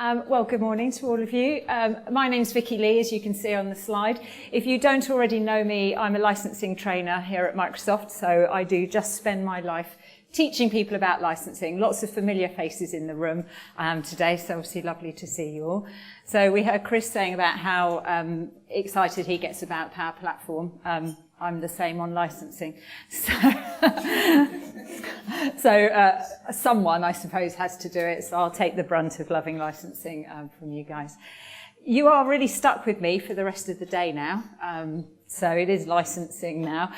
Well, good morning to all of you. My name's Vicky Lee, as you can see on the slide. If you don't already know me, I'm a licensing trainer here at Microsoft, so I do just spend my life teaching people about licensing. Lots of familiar faces in the room today, so obviously lovely to see you all. So we heard Chris saying about how excited he gets about Power Platform. I'm the same on licensing. So someone, I suppose, has to do it, so I'll take the brunt of loving licensing from you guys. You are really stuck with me for the rest of the day now. So it is licensing now.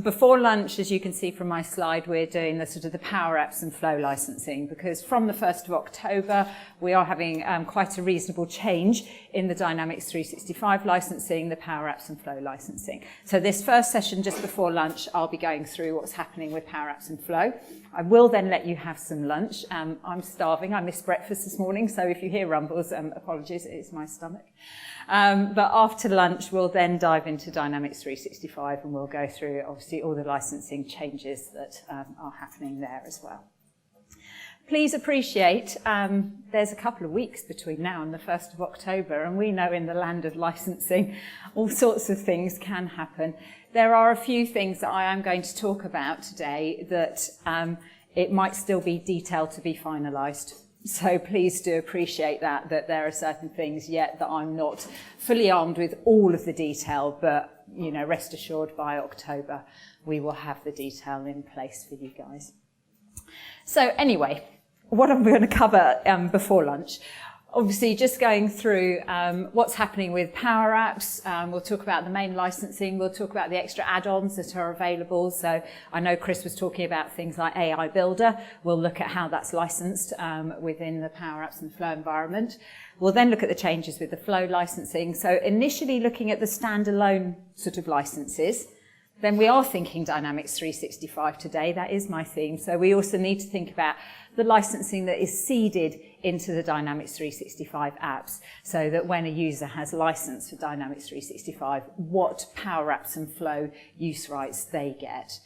Before lunch, as you can see from my slide, we're doing the sort of the PowerApps and Flow licensing, because from the 1st of October, we are having quite a reasonable change in the Dynamics 365 licensing, the PowerApps and Flow licensing. So this first session, just before lunch, I'll be going through what's happening with PowerApps and Flow. I will then let you have some lunch. I'm starving. I missed breakfast this morning, so if you hear rumbles, apologies, it is my stomach. But after lunch, we'll then dive into Dynamics 365 and we'll go through, obviously, all the licensing changes that are happening there as well. Please appreciate there's a couple of weeks between now and the 1st of October, and we know in the land of licensing, all sorts of things can happen. There are a few things that I am going to talk about today that it might still be detailed to be finalised. So please do appreciate that there are certain things yet that I'm not fully armed with all of the detail, but, you know, rest assured by October we will have the detail in place for you guys. So anyway, what I'm going to cover before lunch, obviously just going through what's happening with PowerApps. We'll talk about the main licensing. We'll talk about the extra add-ons that are available. So I know Chris was talking about things like AI Builder. We'll look at how that's licensed within the PowerApps and Flow environment. We'll then look at the changes with the Flow licensing. So initially looking at the standalone sort of licenses. Then we are thinking Dynamics 365 today. That is my theme. So we also need to think about the licensing that is seeded into the Dynamics 365 apps, so that when a user has license for Dynamics 365, what PowerApps and Flow use rights they get.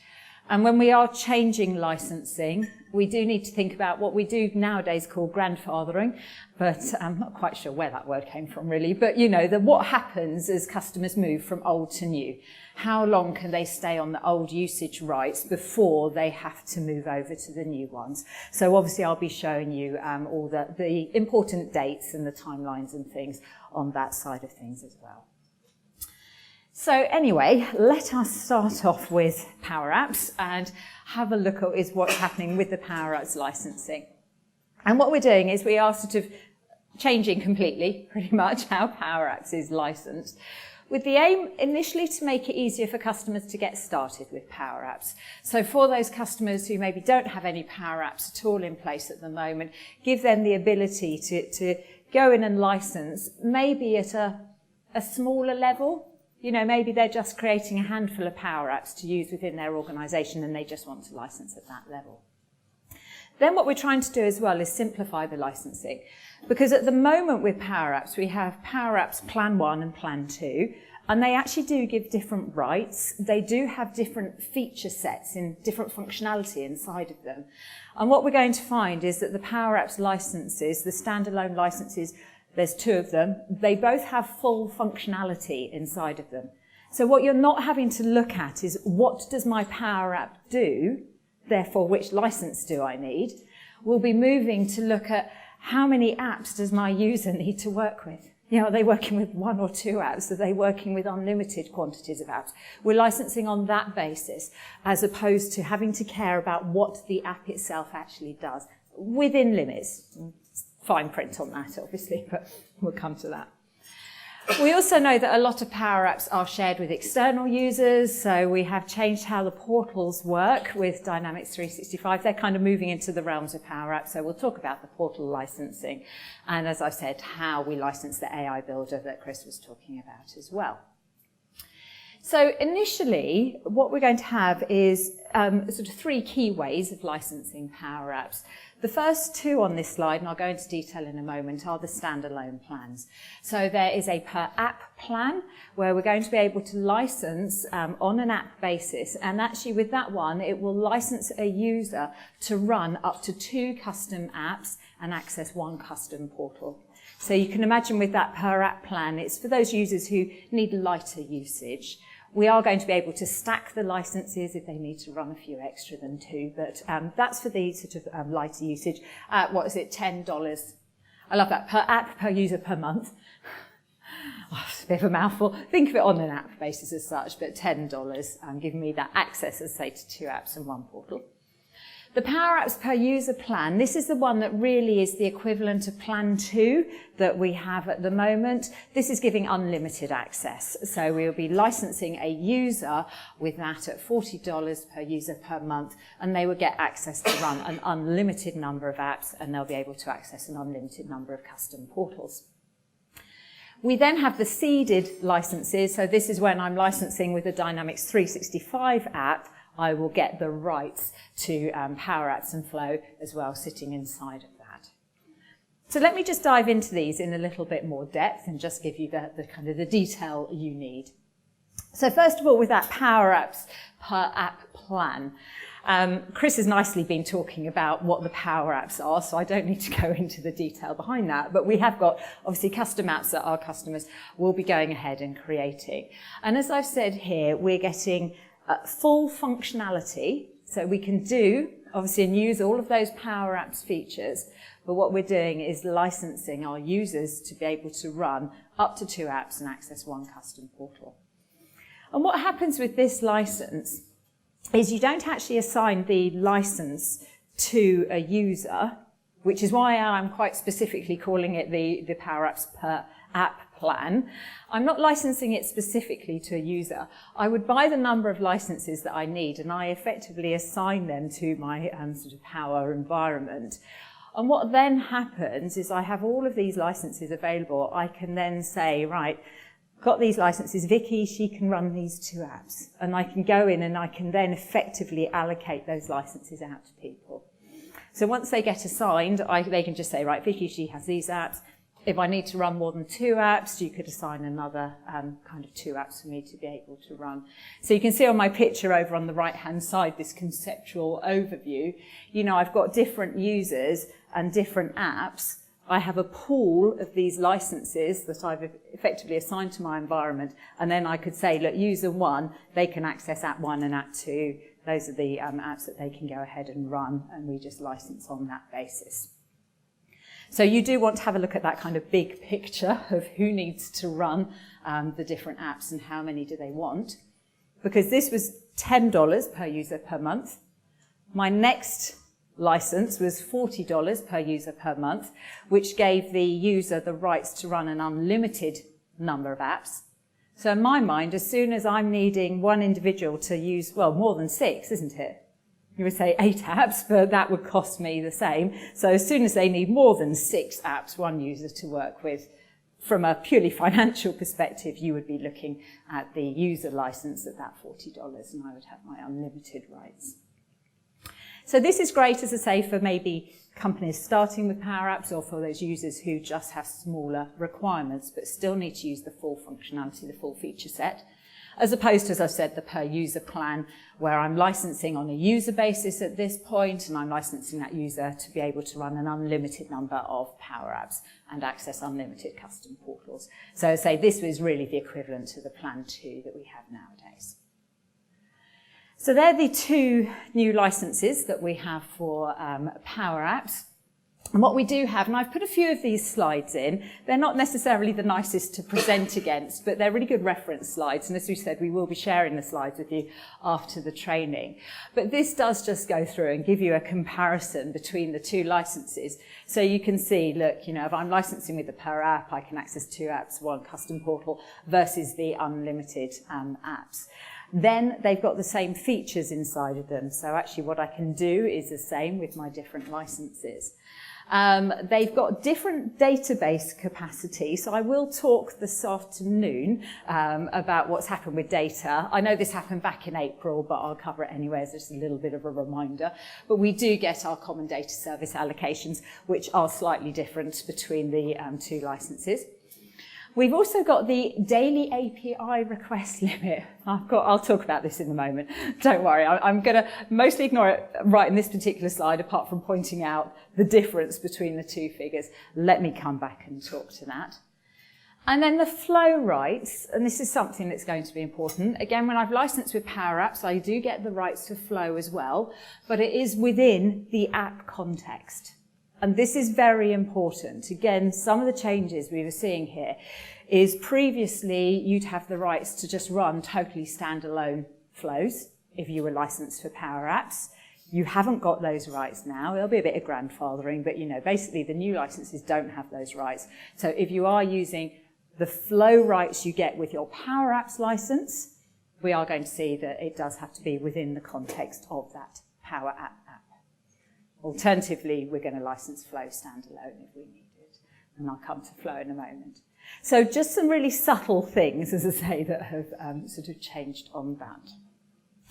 And when we are changing licensing, we do need to think about what we do nowadays call grandfathering, but I'm not quite sure where that word came from really, but you know, what happens as customers move from old to new. How long can they stay on the old usage rights before they have to move over to the new ones? So obviously I'll be showing you all the important dates and the timelines and things on that side of things as well. So anyway, let us start off with PowerApps and have a look at what's happening with the PowerApps licensing. And what we're doing is we are sort of changing completely, pretty much, how PowerApps is licensed, with the aim initially to make it easier for customers to get started with PowerApps. So for those customers who maybe don't have any PowerApps at all in place at the moment, give them the ability to go in and license, maybe at a smaller level. You know, maybe they're just creating a handful of PowerApps to use within their organisation and they just want to license at that level. Then what we're trying to do as well is simplify the licensing. Because at the moment with PowerApps, we have PowerApps Plan 1 and Plan 2, and they actually do give different rights. They do have different feature sets and different functionality inside of them. And what we're going to find is that the PowerApps licenses, the standalone licenses, there's 2 of them, they both have full functionality inside of them. So what you're not having to look at is what does my PowerApp do, therefore which license do I need? We'll be moving to look at how many apps does my user need to work with? You know, are they working with 1 or 2 apps? Are they working with unlimited quantities of apps? We're licensing on that basis, as opposed to having to care about what the app itself actually does, within limits. Fine print on that, obviously, but we'll come to that. We also know that a lot of PowerApps are shared with external users, so we have changed how the portals work with Dynamics 365. They're kind of moving into the realms of PowerApps, so we'll talk about the portal licensing, and as I said, how we license the AI Builder that Chris was talking about as well. So initially, what we're going to have is sort of three key ways of licensing PowerApps. The first two on this slide, and I'll go into detail in a moment, are the standalone plans. So there is a per app plan where we're going to be able to license on an app basis. And actually with that one, it will license a user to run up to 2 custom apps and access 1 custom portal. So you can imagine with that per app plan, it's for those users who need lighter usage. We are going to be able to stack the licenses if they need to run a few extra than 2, but that's for the sort of lighter usage. What is it, $10? I love that, per app, per user, per month. Oh, it's a bit of a mouthful. Think of it on an app basis as such, but $10, giving me that access, as say, to 2 apps and 1 portal. The PowerApps per user plan, this is the one that really is the equivalent of Plan 2 that we have at the moment. This is giving unlimited access. So we'll be licensing a user with that at $40 per user per month, and they will get access to run an unlimited number of apps, and they'll be able to access an unlimited number of custom portals. We then have the seeded licenses. So this is when I'm licensing with the Dynamics 365 app. I will get the rights to PowerApps and Flow as well sitting inside of that. So let me just dive into these in a little bit more depth and just give you the kind of the detail you need. So first of all, with that PowerApps per app plan, Chris has nicely been talking about what the PowerApps are, so I don't need to go into the detail behind that, but we have got obviously custom apps that our customers will be going ahead and creating. And as I've said here, we're getting full functionality, so we can do, obviously, and use all of those PowerApps features, but what we're doing is licensing our users to be able to run up to 2 apps and access 1 custom portal. And what happens with this license is you don't actually assign the license to a user, which is why I'm quite specifically calling it the PowerApps per app plan. I'm not licensing it specifically to a user. I would buy the number of licenses that I need, and I effectively assign them to my sort of Power environment. And what then happens is I have all of these licenses available. I can then say, right, got these licenses, Vicky, she can run these 2 apps. And I can go in and I can then effectively allocate those licenses out to people. So once they get assigned, they can just say, right, Vicky, she has these apps. If I need to run more than 2 apps, you could assign another kind of 2 apps for me to be able to run. So you can see on my picture over on the right-hand side, this conceptual overview. You know, I've got different users and different apps. I have a pool of these licenses that I've effectively assigned to my environment. And then I could say, look, user 1, they can access app 1 and app 2. Those are the apps that they can go ahead and run, and we just license on that basis. So you do want to have a look at that kind of big picture of who needs to run the different apps and how many do they want. Because this was $10 per user per month. My next license was $40 per user per month, which gave the user the rights to run an unlimited number of apps. So in my mind, as soon as I'm needing one individual to use, well, more than 6, isn't it? You would say 8 apps, but that would cost me the same. So as soon as they need more than 6 apps, one user to work with, from a purely financial perspective, you would be looking at the user license at that $40, and I would have my unlimited rights. So this is great, as I say, for maybe companies starting with PowerApps or for those users who just have smaller requirements but still need to use the full functionality, the full feature set. As opposed to, as I've said, the per user plan, where I'm licensing on a user basis at this point, and I'm licensing that user to be able to run an unlimited number of PowerApps and access unlimited custom portals. So I say this was really the equivalent to the Plan 2 that we have nowadays. So they're the 2 new licenses that we have for PowerApps. And what we do have, and I've put a few of these slides in, they're not necessarily the nicest to present against, but they're really good reference slides. And as we said, we will be sharing the slides with you after the training. But this does just go through and give you a comparison between the 2 licenses. So you can see, look, you know, if I'm licensing with the per app, I can access 2 apps, 1 custom portal versus the unlimited apps. Then they've got the same features inside of them. So actually what I can do is the same with my different licenses. They've got different database capacity, so I will talk this afternoon about what's happened with data. I know this happened back in April, but I'll cover it anyway as just a little bit of a reminder. But we do get our common data service allocations, which are slightly different between the two licenses. We've also got the daily API request limit. I'll talk about this in a moment. Don't worry, I'm going to mostly ignore it right in this particular slide, apart from pointing out the difference between the two figures. Let me come back and talk to that. And then the flow rights, and this is something that's going to be important. Again, when I've licensed with PowerApps, I do get the rights to flow as well, but it is within the app context. And this is very important. Again, some of the changes we were seeing here is previously you'd have the rights to just run totally standalone flows if you were licensed for PowerApps. You haven't got those rights now. There'll be a bit of grandfathering, but basically the new licenses don't have those rights. So if you are using the flow rights you get with your PowerApps license, we are going to see that it does have to be within the context of that PowerApp app. Alternatively, we're going to license Flow standalone if we need it. And I'll come to Flow in a moment. So just some really subtle things, as I say, that have sort of changed on that.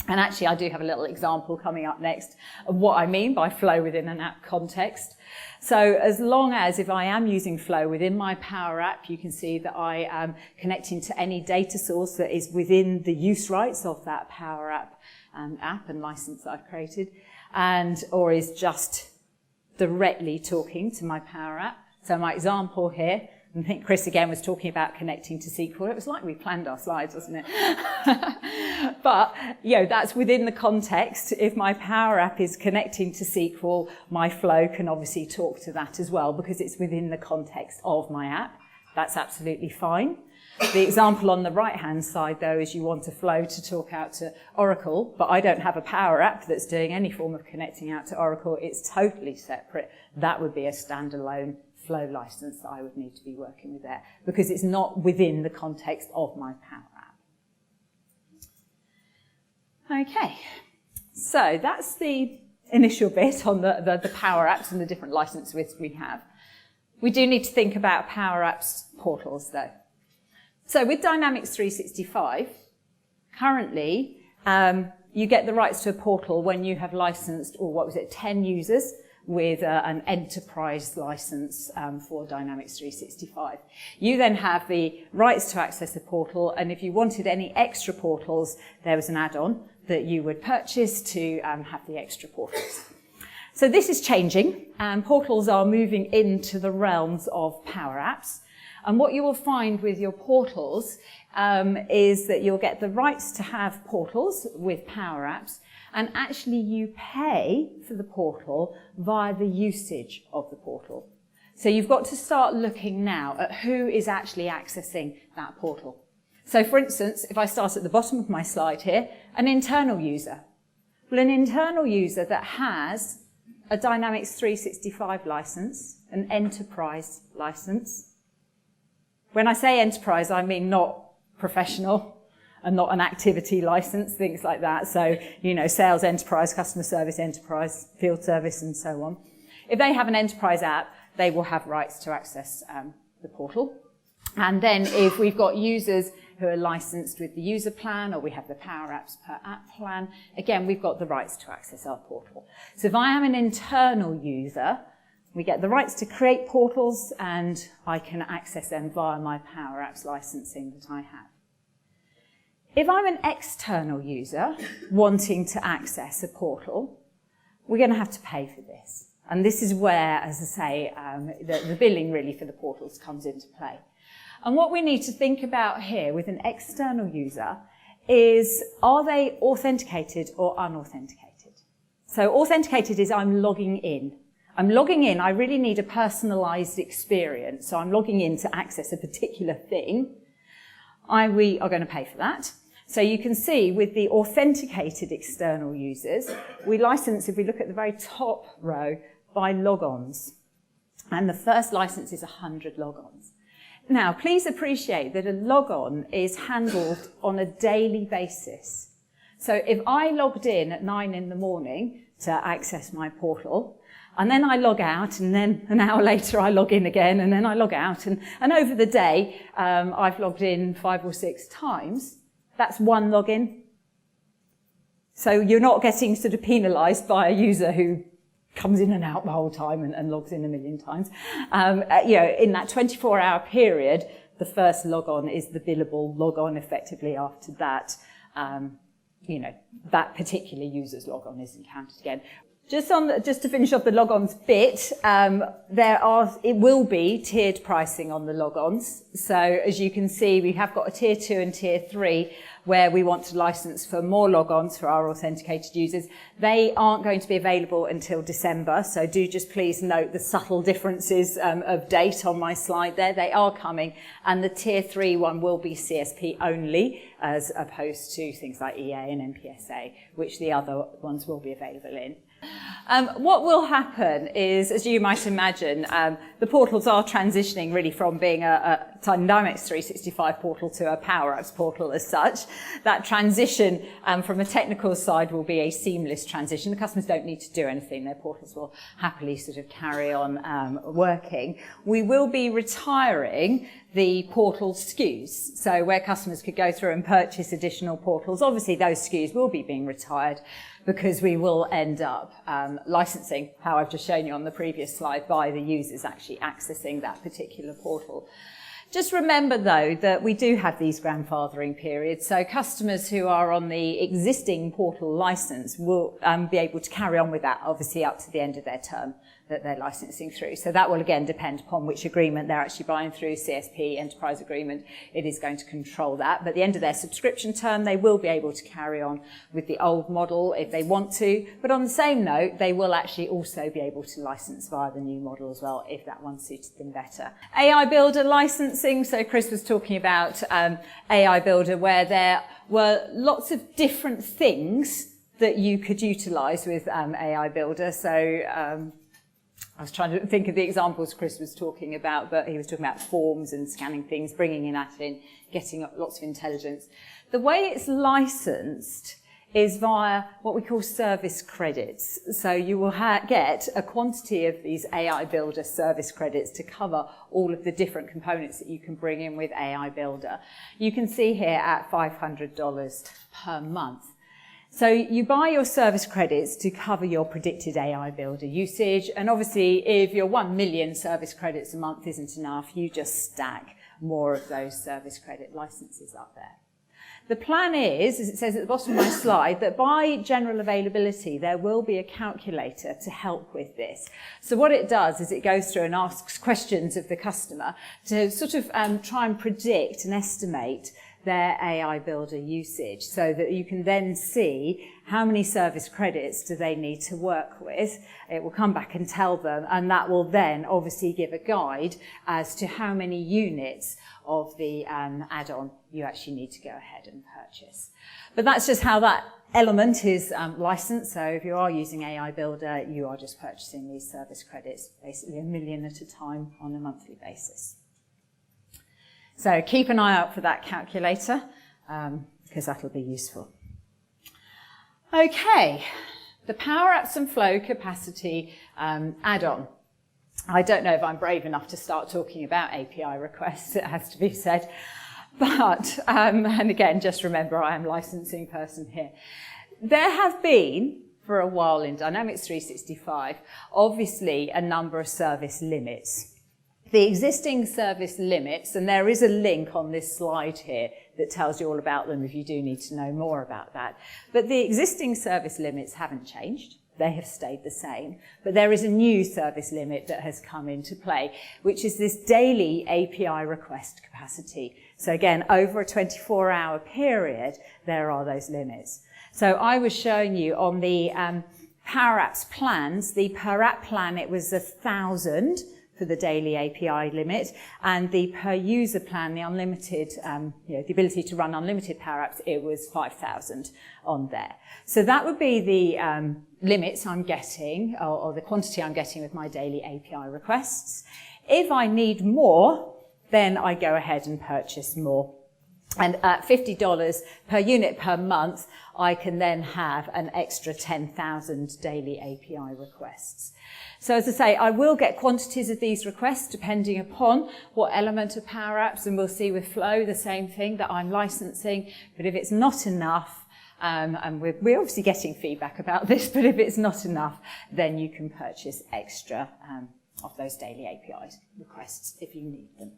And actually, I do have a little example coming up next of what I mean by Flow within an app context. So as long as if I am using Flow within my Power App, you can see that I am connecting to any data source that is within the use rights of that Power App and license that I've created, or is just directly talking to my Power App. So my example here, I think Chris again was talking about connecting to SQL. It was like we planned our slides, wasn't it? But, that's within the context. If my Power App is connecting to SQL, my Flow can obviously talk to that as well because it's within the context of my app. That's absolutely fine. The example on the right-hand side, though, is you want a Flow to talk out to Oracle, but I don't have a Power App that's doing any form of connecting out to Oracle. It's totally separate. That would be a standalone Flow license that I would need to be working with there because it's not within the context of my Power App. Okay, so that's the initial bit on the Power Apps and the different licenses we have. We do need to think about Power Apps portals, though. So with Dynamics 365, currently, you get the rights to a portal when you have licensed, 10 users with an enterprise license for Dynamics 365. You then have the rights to access the portal, and if you wanted any extra portals, there was an add-on that you would purchase to have the extra portals. So this is changing, and portals are moving into the realms of Power Apps. And what you will find with your portals is that you'll get the rights to have portals with Power Apps, and actually you pay for the portal via the usage of the portal. So you've got to start looking now at who is actually accessing that portal. So for instance, if I start at the bottom of my slide here, an internal user. Well, an internal user that has a Dynamics 365 license, an enterprise license. When I say enterprise, I mean not professional and not an activity license, things like that. So, sales enterprise, customer service enterprise, field service, and so on. If they have an enterprise app, they will have rights to access the portal. And then if we've got users who are licensed with the user plan, or we have the Power Apps per app plan, again, we've got the rights to access our portal. So if I am an internal user, we get the rights to create portals, and I can access them via my Power Apps licensing that I have. If I'm an external user wanting to access a portal, we're going to have to pay for this. And this is where, as I say, the billing really for the portals comes into play. And what we need to think about here with an external user is, are they authenticated or unauthenticated? So authenticated is I'm logging in. I'm logging in, I really need a personalized experience. So I'm logging in to access a particular thing. We are going to pay for that. So you can see with the authenticated external users, we license, if we look at the very top row, by logons. And the first license is 100 logons. Now, please appreciate that a logon is handled on a daily basis. So if I logged in at 9 in the morning to access my portal, and then I log out, and then an hour later I log in again, and then I log out. And over the day, I've logged in 5 or 6 times. That's one login. So you're not getting sort of penalised by a user who comes in and out the whole time and logs in a million times. In that 24-hour period, the first log-on is the billable log-on. Effectively after that, that particular user's log-on isn't counted again. Just to finish off the log-ons bit, it will be tiered pricing on the log-ons. So as you can see, we have got a tier 2 and tier 3 where we want to license for more log-ons for our authenticated users. They aren't going to be available until December, so do just please note the subtle differences of date on my slide there. They are coming, and the tier 3 one will be CSP only, as opposed to things like EA and MPSA, which the other ones will be available in. What will happen is, as you might imagine, the portals are transitioning really from being a Dynamics 365 portal to a PowerApps portal as such. That transition from a technical side will be a seamless transition. The customers don't need to do anything. Their portals will happily sort of carry on working. We will be retiring the portal SKUs. So where customers could go through and purchase additional portals, obviously those SKUs will be being retired because we will end up licensing, how I've just shown you on the previous slide, by the users actually accessing that particular portal. Just remember, though, that we do have these grandfathering periods, so customers who are on the existing portal license will be able to carry on with that, obviously, up to the end of their term that they're licensing through. So that will, again, depend upon which agreement they're actually buying through, CSP, Enterprise Agreement. It is going to control that. But at the end of their subscription term, they will be able to carry on with the old model if they want to. But on the same note, they will actually also be able to license via the new model as well, if that one suited them better. AI Builder licensing. So Chris was talking about AI Builder, where there were lots of different things that you could utilize with AI Builder. So I was trying to think of the examples Chris was talking about, but he was talking about forms and scanning things, bringing in that in, getting lots of intelligence. The way it's licensed is via what we call service credits. So you will get a quantity of these AI Builder service credits to cover all of the different components that you can bring in with AI Builder. You can see here at $500 per month. So you buy your service credits to cover your predicted AI Builder usage, and obviously if your 1 million service credits a month isn't enough, you just stack more of those service credit licenses up there. The plan is, as it says at the bottom of my slide, that by general availability there will be a calculator to help with this. So what it does is it goes through and asks questions of the customer to sort of try and predict and estimate their AI Builder usage, so that you can then see how many service credits do they need to work with. It will come back and tell them, and that will then obviously give a guide as to how many units of the add-on you actually need to go ahead and purchase. But that's just how that element is licensed. So if you are using AI Builder, you are just purchasing these service credits, basically 1 million at a time on a monthly basis. So keep an eye out for that calculator, because that'll be useful. Okay, the PowerApps and Flow capacity add-on. I don't know if I'm brave enough to start talking about API requests, it has to be said. But, and again, just remember I am licensing person here. There have been, for a while in Dynamics 365, obviously a number of service limits. The existing service limits, and there is a link on this slide here that tells you all about them if you do need to know more about that. But the existing service limits haven't changed. They have stayed the same. But there is a new service limit that has come into play, which is this daily API request capacity. So again, over a 24-hour period, there are those limits. So I was showing you on the PowerApps plans, the per app plan, it was 1,000 for the daily API limit, and the per user plan, the unlimited, the ability to run unlimited PowerApps, it was 5,000 on there. So that would be the limits I'm getting, or the quantity I'm getting with my daily API requests. If I need more, then I go ahead and purchase more. And at $50 per unit per month, I can then have an extra 10,000 daily API requests. So as I say, I will get quantities of these requests depending upon what element of PowerApps, and we'll see with Flow the same thing that I'm licensing. But if it's not enough, and we're obviously getting feedback about this, but if it's not enough, then you can purchase extra of those daily API requests if you need them.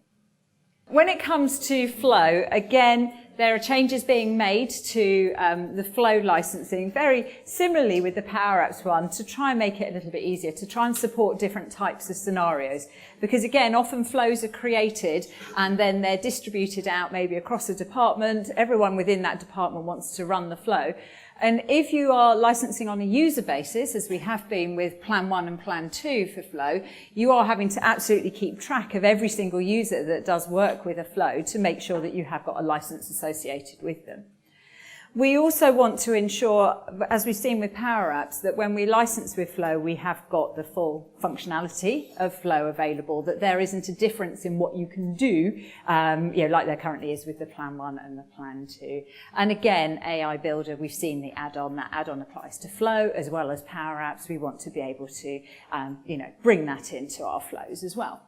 When it comes to Flow, again, there are changes being made to the Flow licensing, very similarly with the PowerApps one, to try and make it a little bit easier, to try and support different types of scenarios. Because again, often flows are created and then they're distributed out maybe across a department. Everyone within that department wants to run the flow. And if you are licensing on a user basis, as we have been with Plan 1 and Plan 2 for Flow, you are having to absolutely keep track of every single user that does work with a flow to make sure that you have got a license associated with them. We also want to ensure, as we've seen with PowerApps, that when we license with Flow, we have got the full functionality of Flow available, that there isn't a difference in what you can do, like there currently is with the Plan 1 and the Plan 2. And again, AI Builder, we've seen the add-on. That add-on applies to Flow as well as PowerApps. We want to be able to, bring that into our flows as well.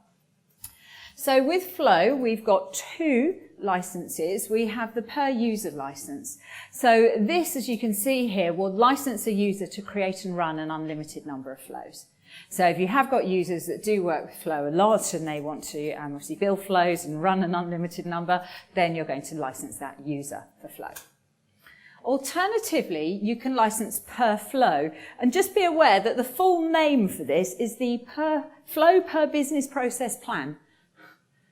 So with Flow, we've got two licenses. We have the per user license. So this, as you can see here, will license a user to create and run an unlimited number of flows. So if you have got users that do work with Flow a lot and they want to obviously build flows and run an unlimited number, then you're going to license that user for Flow. Alternatively, you can license per flow. And just be aware that the full name for this is the Flow per Business Process Plan.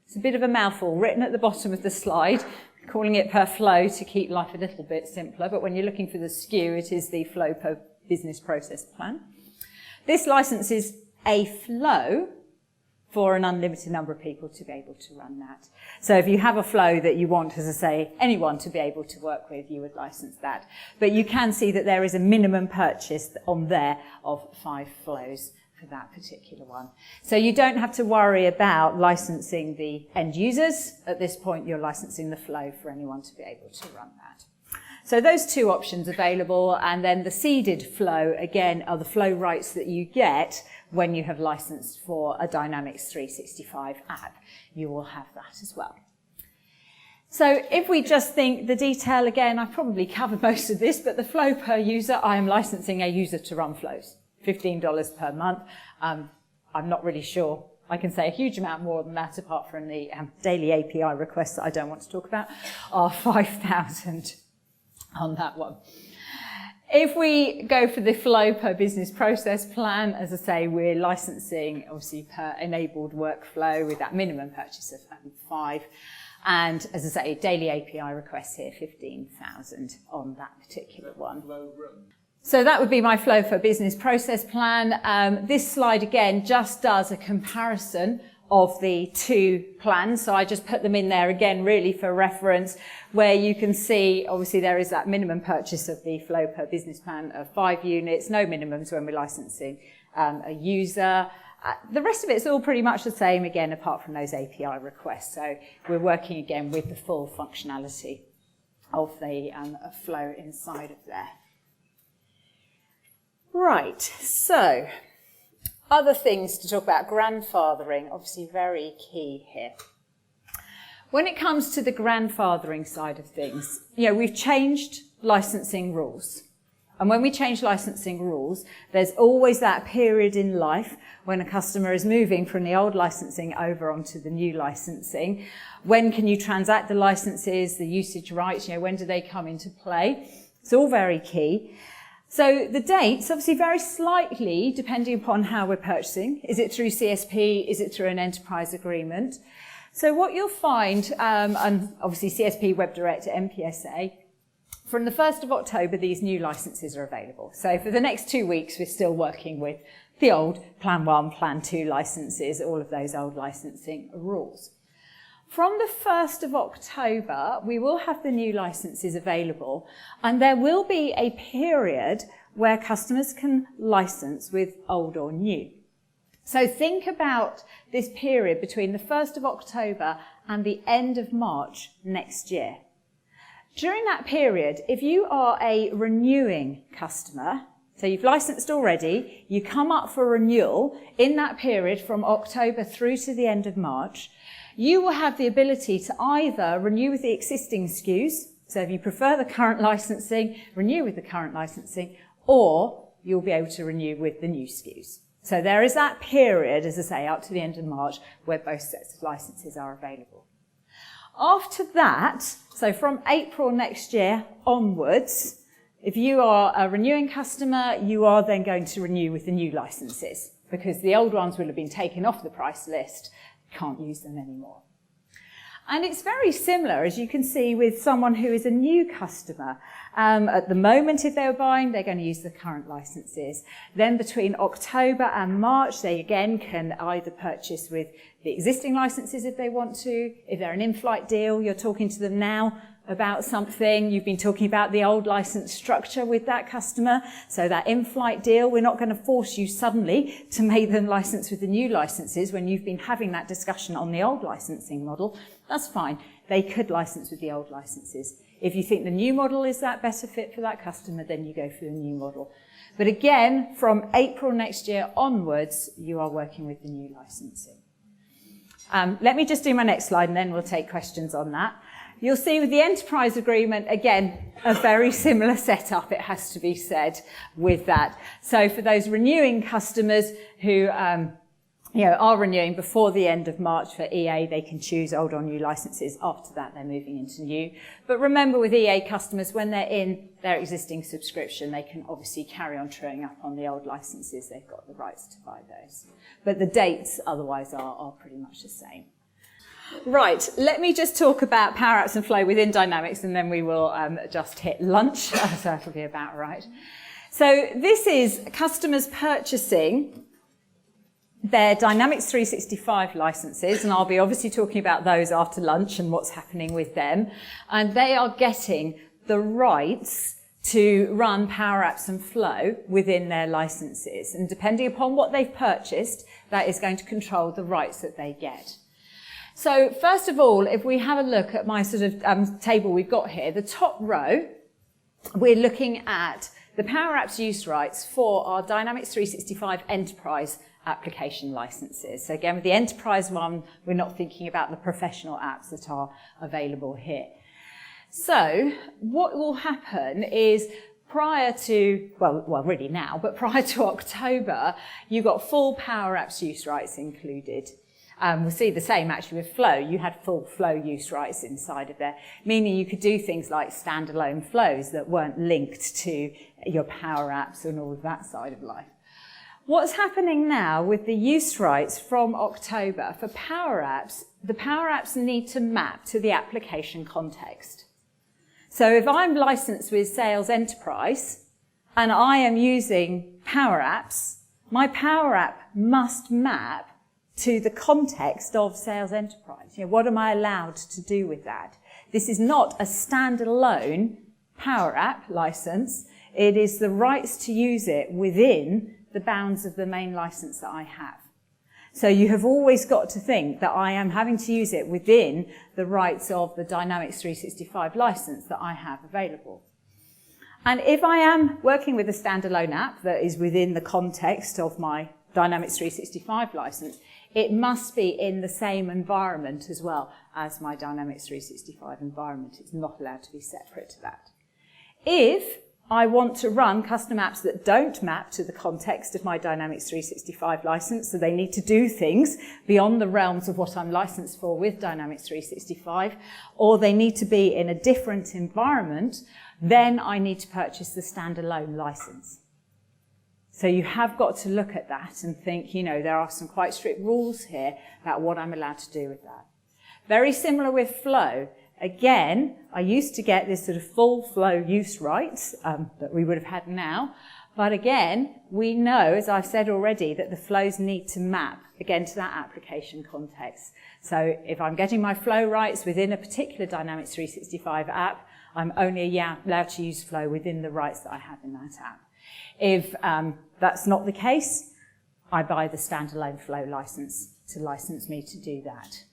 It's a bit of a mouthful written at the bottom of the slide, calling it per flow to keep life a little bit simpler. But when you're looking for the SKU, it is the Flow per Business Process Plan. This licenses a flow for an unlimited number of people to be able to run that. So if you have a flow that you want, as I say, anyone to be able to work with, you would license that. But you can see that there is a minimum purchase on there of 5 flows for that particular one. So you don't have to worry about licensing the end users. At this point, you're licensing the flow for anyone to be able to run that. So those two options available, and then the seeded flow, again, are the flow rights that you get when you have licensed for a Dynamics 365 app. You will have that as well. So if we just think the detail, again, I've probably covered most of this, but the flow per user, I am licensing a user to run flows. $15 per month. I'm not really sure I can say a huge amount more than that, apart from the daily API requests that I don't want to talk about, are 5,000 on that one. If we go for the Flow per Business Process Plan, as I say, we're licensing obviously per enabled workflow with that minimum purchase of 5. And as I say, daily API requests here, 15,000 on that particular one. So that would be my Flow for Business Process Plan. This slide, again, just does a comparison of the two plans. So I just put them in there, again, really for reference, where you can see, obviously, there is that minimum purchase of the Flow per Business Plan of 5 units, no minimums when we're licensing a user. The rest of it's all pretty much the same, again, apart from those API requests. So we're working, again, with the full functionality of the flow inside of there. Right, so other things to talk about. Grandfathering, obviously very key here. When it comes to the grandfathering side of things, we've changed licensing rules. And when we change licensing rules, there's always that period in life when a customer is moving from the old licensing over onto the new licensing. When can you transact the licenses, the usage rights, when do they come into play? It's all very key. So the dates obviously vary slightly depending upon how we're purchasing. Is it through CSP? Is it through an enterprise agreement? So what you'll find, and obviously CSP, Web Direct, MPSA, from the 1st of October, these new licenses are available. So for the next 2 weeks, we're still working with the old Plan 1, Plan 2 licenses, all of those old licensing rules. From the 1st of October, we will have the new licenses available, and there will be a period where customers can license with old or new. So think about this period between the 1st of October and the end of March next year. During that period, if you are a renewing customer, so you've licensed already, you come up for renewal in that period from October through to the end of March, you will have the ability to either renew with the existing SKUs, so if you prefer the current licensing, renew with the current licensing, or you'll be able to renew with the new SKUs. So there is that period, as I say, up to the end of March, where both sets of licenses are available. After that, so from April next year onwards, if you are a renewing customer, you are then going to renew with the new licenses, because the old ones will have been taken off the price list. You can't use them anymore. And it's very similar, as you can see, with someone who is a new customer. At the moment, if they're buying, they're going to use the current licenses. Then between October and March, they again can either purchase with the existing licenses if they want to. If they're an in-flight deal, you're talking to them now about something. You've been talking about the old license structure with that customer. So that in-flight deal, we're not going to force you suddenly to make them license with the new licenses when you've been having that discussion on the old licensing model. That's fine. They could license with the old licenses. If you think the new model is that better fit for that customer, then you go for the new model. But again, from April next year onwards, you are working with the new licensing. Let me just do my next slide and then we'll take questions on that. You'll see with the enterprise agreement, again, a very similar setup, it has to be said, with that. So for those renewing customers who are renewing before the end of March for EA, they can choose old or new licenses. After that, they're moving into new. But remember, with EA customers, when they're in their existing subscription, they can obviously carry on truing up on the old licenses. They've got the rights to buy those. But the dates otherwise are pretty much the same. Right, let me just talk about Power Apps and Flow within Dynamics, and then we will just hit lunch, so that'll be about right. So this is customers purchasing their Dynamics 365 licenses, and I'll be obviously talking about those after lunch and what's happening with them. And they are getting the rights to run Power Apps and Flow within their licenses. And depending upon what they've purchased, that is going to control the rights that they get. So first of all, if we have a look at my sort of table we've got here, the top row, we're looking at the Power Apps use rights for our Dynamics 365 Enterprise application licenses. So again, with the Enterprise one, we're not thinking about the professional apps that are available here. So what will happen is prior to, well, really now, but prior to October, you got full Power Apps use rights included. We'll see the same actually with Flow. You had full Flow use rights inside of there, meaning you could do things like standalone flows that weren't linked to your Power Apps and all of that side of life. What's happening now with the use rights from October for Power Apps, the Power Apps need to map to the application context. So if I'm licensed with Sales Enterprise and I am using Power Apps, my Power App must map to the context of Sales Enterprise. What am I allowed to do with that? This is not a standalone Power App license. It is the rights to use it within the bounds of the main license that I have. So you have always got to think that I am having to use it within the rights of the Dynamics 365 license that I have available. And if I am working with a standalone app that is within the context of my Dynamics 365 license, it must be in the same environment as well as my Dynamics 365 environment. It's not allowed to be separate to that. If I want to run custom apps that don't map to the context of my Dynamics 365 license, so they need to do things beyond the realms of what I'm licensed for with Dynamics 365, or they need to be in a different environment, then I need to purchase the standalone license. So you have got to look at that and think, there are some quite strict rules here about what I'm allowed to do with that. Very similar with Flow. Again, I used to get this sort of full Flow use rights that we would have had now. But again, we know, as I've said already, that the flows need to map, again, to that application context. So if I'm getting my Flow rights within a particular Dynamics 365 app, I'm only allowed to use Flow within the rights that I have in that app. If that's not the case, I buy the standalone Flow license to license me to do that.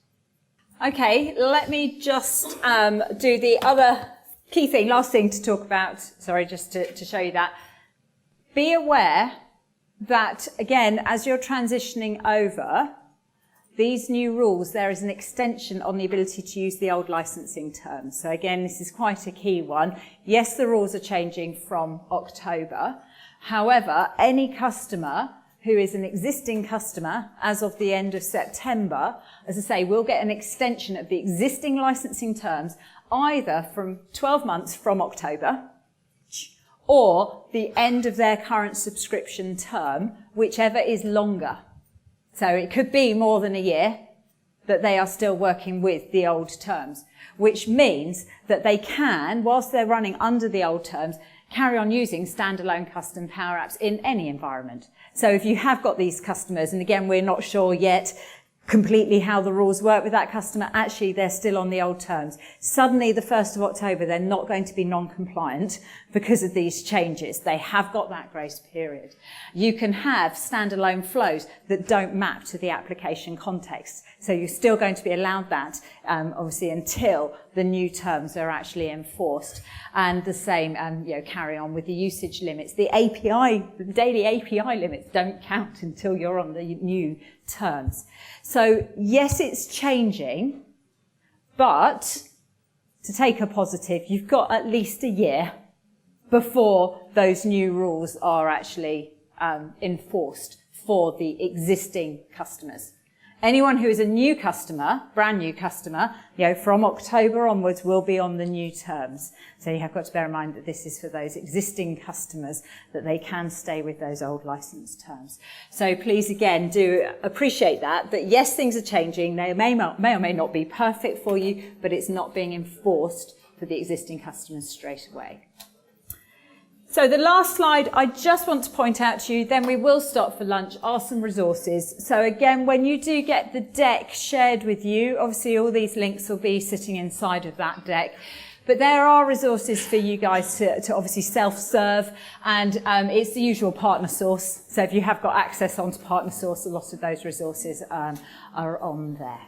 Okay, let me just do the other key thing, last thing to talk about, sorry, just to show you that. Be aware that, again, as you're transitioning over, these new rules, there is an extension on the ability to use the old licensing terms. So again, this is quite a key one. Yes, the rules are changing from October. However, any customer who is an existing customer as of the end of September, as I say, will get an extension of the existing licensing terms either from 12 months from October or the end of their current subscription term, whichever is longer. So it could be more than a year that they are still working with the old terms, which means that they can, whilst they're running under the old terms, carry on using standalone custom Power Apps in any environment. So if you have got these customers, and again, we're not sure yet completely how the rules work with that customer, actually they're still on the old terms. Suddenly the 1st of October, they're not going to be non-compliant because of these changes. They have got that grace period. You can have standalone flows that don't map to the application context. So you're still going to be allowed that, obviously, until the new terms are actually enforced. And the same, carry on with the usage limits. The daily API limits don't count until you're on the new terms. So yes, it's changing, but to take a positive, you've got at least a year before those new rules are actually enforced for the existing customers. Anyone who is a new customer, brand new customer, from October onwards will be on the new terms. So you have got to bear in mind that this is for those existing customers, that they can stay with those old license terms. So please, again, do appreciate that yes, things are changing. They may or may not be perfect for you, but it's not being enforced for the existing customers straight away. So the last slide I just want to point out to you, then we will stop for lunch, are some resources. So again, when you do get the deck shared with you, obviously all these links will be sitting inside of that deck. But there are resources for you guys to obviously self-serve, and it's the usual partner source. So if you have got access onto partner source, a lot of those resources are on there.